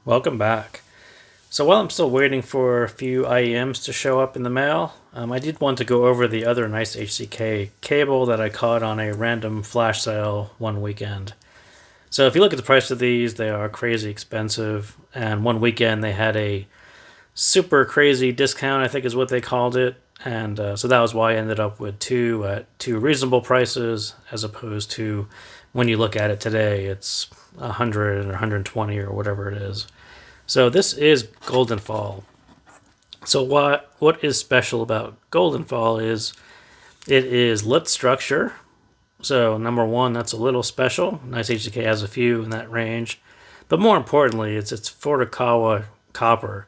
Welcome back. So while I'm still waiting for a few IEMs to show up in the mail, I did want to go over the other NiceHCK cable that I caught on a random flash sale one weekend. So if you look at the price of these, they are crazy expensive. And one weekend they had a super crazy discount, I think is what they called it. And so that was why I ended up with two at two reasonable prices, as opposed to when you look at it today, it's 100 or 120 or whatever it is. So this is GoldenFall. So what is special about GoldenFall is it is lit structure. So number one, that's a little special. NiceHCK has a few in that range, but more importantly, it's Furukawa copper,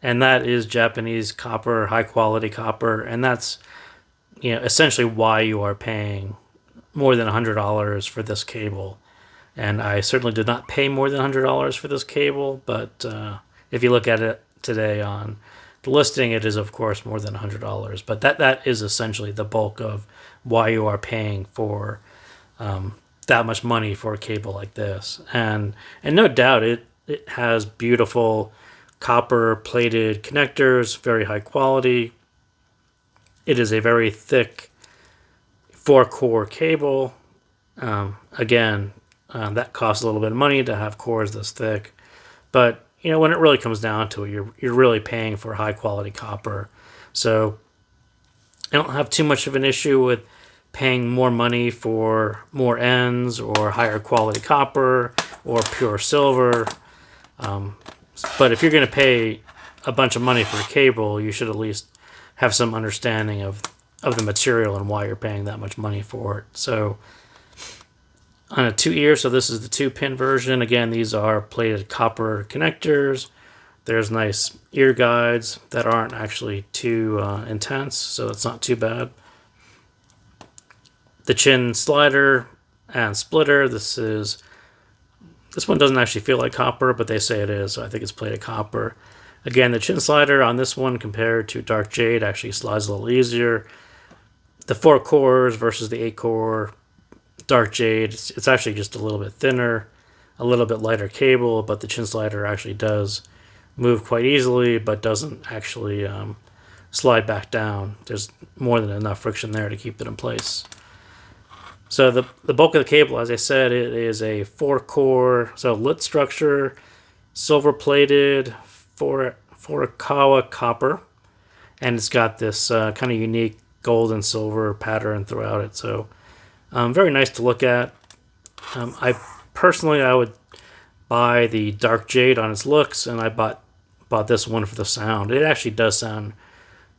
and that is Japanese copper, high quality copper, and that's essentially why you are paying more than $100 for this cable. And I certainly did not pay more than $100 for this cable, but if you look at it today on the listing, it is of course more than $100. But that is essentially the bulk of why you are paying for that much money for a cable like this. And no doubt it has beautiful copper plated connectors, very high quality. It is a very thick 4-core cable. Again, that costs a little bit of money to have cores this thick, but when it really comes down to it, you're really paying for high quality copper. So I don't have too much of an issue with paying more money for more ends or higher quality copper or pure silver. But if you're going to pay a bunch of money for a cable, you should at least have some understanding of the material and why you're paying that much money for it. So on a 2-ear, so this is the 2-pin version. Again, these are plated copper connectors. There's nice ear guides that aren't actually too intense, so it's not too bad. The chin slider and splitter. This one doesn't actually feel like copper, but they say it is, so I think it's plated copper. Again, the chin slider on this one compared to Dark Jade actually slides a little easier. The 4 cores versus the 8-core Dark Jade, it's actually just a little bit thinner, a little bit lighter cable, but the chin slider actually does move quite easily, but doesn't actually slide back down. There's more than enough friction there to keep it in place. So the bulk of the cable, as I said, it is a 4-core, so lit structure, silver plated, Furukawa copper, and it's got this kind of unique gold and silver pattern throughout it. So very nice to look at. I would buy the Dark Jade on its looks, and I bought this one for the sound. It actually does sound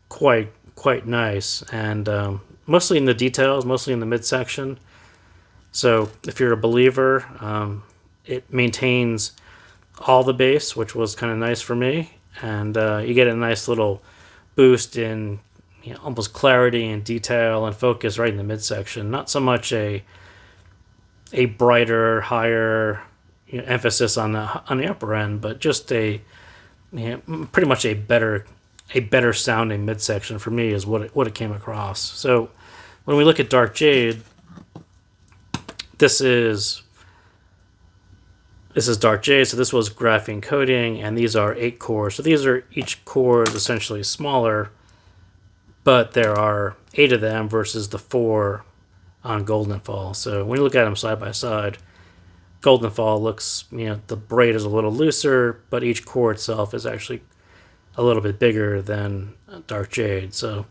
quite nice, and mostly in the details, mostly in the midsection. So if you're a believer, it maintains all the bass, which was kind of nice for me, and you get a nice little boost in almost clarity and detail and focus right in the midsection. Not so much a brighter, higher emphasis on the upper end, but just pretty much a better sounding midsection for me is what it came across. So when we look at Dark Jade, this is Dark Jade. So this was graphene coating, and these are 8 cores. So these are each core is essentially smaller, but there are 8 of them versus the 4 on GoldenFall. So when you look at them side by side, GoldenFall looks, the braid is a little looser, but each core itself is actually a little bit bigger than Dark Jade. So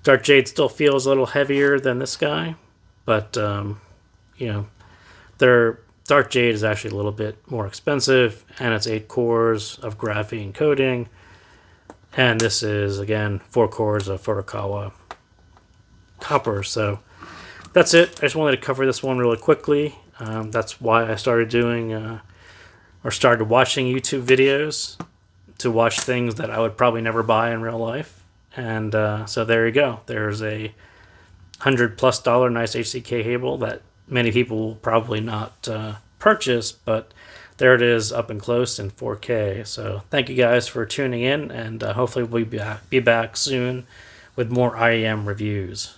Dark Jade still feels a little heavier than this guy, but their Dark Jade is actually a little bit more expensive, and it's 8 cores of graphene coating. And this is, again, 4 cores of Furukawa copper. So that's it. I just wanted to cover this one really quickly. That's why I started started watching YouTube videos, to watch things that I would probably never buy in real life. And so there you go. There's a $100+ NiceHCK cable that many people will probably not purchase, but there it is up and close in 4K. So thank you guys for tuning in, and hopefully we'll be back soon with more IEM reviews.